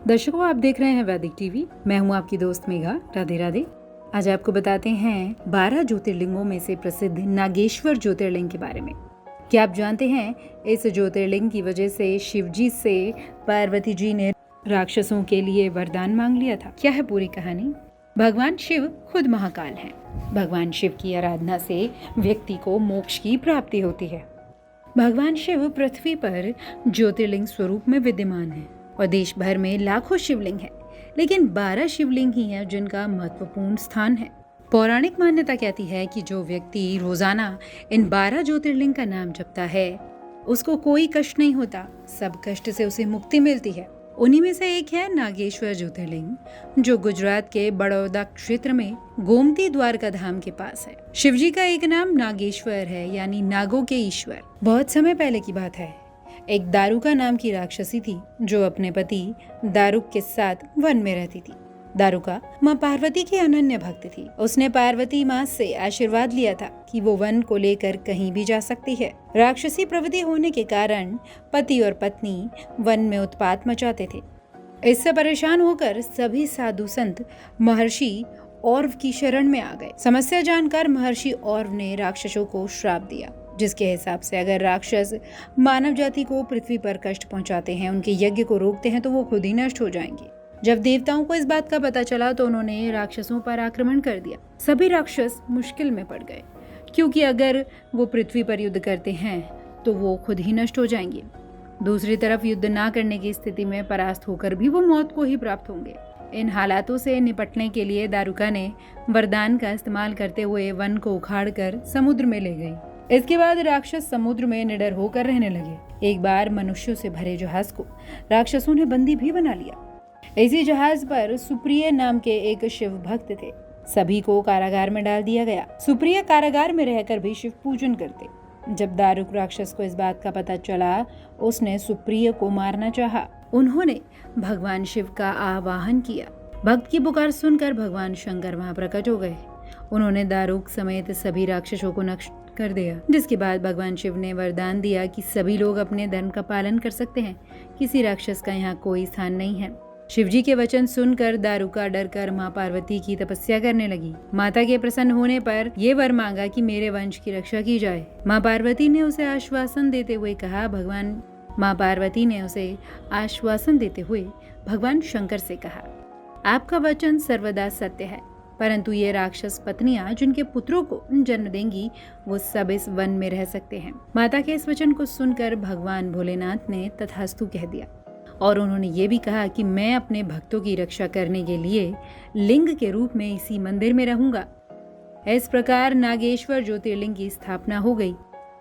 दर्शकों, आप देख रहे हैं वैदिक टीवी। मैं हूं आपकी दोस्त मेघा। राधे राधे। आज आपको बताते हैं 12 ज्योतिर्लिंगों में से प्रसिद्ध नागेश्वर ज्योतिर्लिंग के बारे में। क्या आप जानते हैं इस ज्योतिर्लिंग की वजह से शिवजी से पार्वती जी ने राक्षसों के लिए वरदान मांग लिया था? क्या है पूरी कहानी? भगवान शिव खुद महाकाल हैं। भगवान शिव की आराधना से व्यक्ति को मोक्ष की प्राप्ति होती है। भगवान शिव पृथ्वी पर ज्योतिर्लिंग स्वरूप में विद्यमान है और देश भर में लाखों शिवलिंग हैं, लेकिन 12 शिवलिंग ही हैं जिनका महत्वपूर्ण स्थान है। पौराणिक मान्यता कहती है कि जो व्यक्ति रोजाना इन 12 ज्योतिर्लिंग का नाम जपता है उसको कोई कष्ट नहीं होता, सब कष्ट से उसे मुक्ति मिलती है। उन्हीं में से एक है नागेश्वर ज्योतिर्लिंग, जो गुजरात के बड़ौदा क्षेत्र में गोमती द्वारका धाम के पास है। शिवजी का एक नाम नागेश्वर है, यानी नागों के ईश्वर। बहुत समय पहले की बात है, एक दारुका नाम की राक्षसी थी जो अपने पति दारुक के साथ वन में रहती थी। दारुका माँ पार्वती की अनन्य भक्त थी। उसने पार्वती माँ से आशीर्वाद लिया था कि वो वन को लेकर कहीं भी जा सकती है। राक्षसी प्रवृत्ति होने के कारण पति और पत्नी वन में उत्पात मचाते थे। इससे परेशान होकर सभी साधु संत महर्षि औरव की शरण में आ गए। समस्या जानकर महर्षि औरव ने राक्षसों को श्राप दिया, जिसके हिसाब से अगर राक्षस मानव जाति को पृथ्वी पर कष्ट पहुंचाते हैं, उनके यज्ञ को रोकते हैं, तो वो खुद ही नष्ट हो जाएंगे। जब देवताओं को इस बात का पता चला तो उन्होंने राक्षसों पर आक्रमण कर दिया। सभी राक्षस मुश्किल में पड़ गए, क्योंकि अगर वो पृथ्वी पर युद्ध करते हैं तो वो खुद ही नष्ट हो जाएंगे। दूसरी तरफ युद्ध ना करने की स्थिति में परास्त होकर भी वो मौत को ही प्राप्त होंगे। इन हालातों से निपटने के लिए दारुका ने वरदान का इस्तेमाल करते हुए वन को उखाड़कर समुद्र में ले गई। इसके बाद राक्षस समुद्र में निडर होकर रहने लगे। एक बार मनुष्यों से भरे जहाज को राक्षसों ने बंदी भी बना लिया। इसी जहाज पर सुप्रिय नाम के एक शिव भक्त थे। सभी को कारागार में डाल दिया गया। सुप्रिय कारागार में रहकर भी शिव पूजन करते। जब दारुक राक्षस को इस बात का पता चला, उसने सुप्रिय को मारना चाहा। उन्होंने भगवान शिव का आवाहन किया। भक्त की पुकार सुनकर भगवान शंकर वहां प्रकट हो गए। उन्होंने दारुक समेत सभी राक्षसों को नष्ट कर दिया, जिसके बाद भगवान शिव ने वरदान दिया कि सभी लोग अपने धर्म का पालन कर सकते हैं। किसी राक्षस का यहाँ कोई स्थान नहीं है। शिवजी के वचन सुनकर दारुका डरकर माँ पार्वती की तपस्या करने लगी। माता के प्रसन्न होने पर ये वर मांगा कि मेरे वंश की रक्षा की जाए। माँ पार्वती ने उसे आश्वासन देते हुए भगवान शंकर से कहा, आपका वचन सर्वदा सत्य है, परंतु ये राक्षस पत्नियां जिनके पुत्रों को जन्म देंगी वो सब इस वन में रह सकते हैं। माता के इस वचन को सुनकर भगवान भोलेनाथ ने तथास्तु कह दिया और उन्होंने ये भी कहा कि मैं अपने भक्तों की रक्षा करने के लिए लिंग के रूप में इसी मंदिर में रहूंगा। इस प्रकार नागेश्वर ज्योतिर्लिंग की स्थापना हो गई।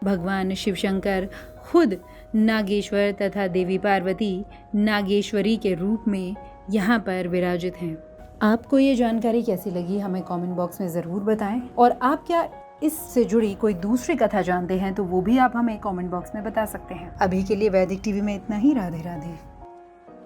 भगवान शिव शंकर खुद नागेश्वर तथा देवी पार्वती नागेश्वरी के रूप में यहाँ पर विराजित हैं। आपको ये जानकारी कैसी लगी हमें कमेंट बॉक्स में ज़रूर बताएं, और आप क्या इससे जुड़ी कोई दूसरी कथा जानते हैं तो वो भी आप हमें कमेंट बॉक्स में बता सकते हैं। अभी के लिए वैदिक टीवी में इतना ही। राधे राधे।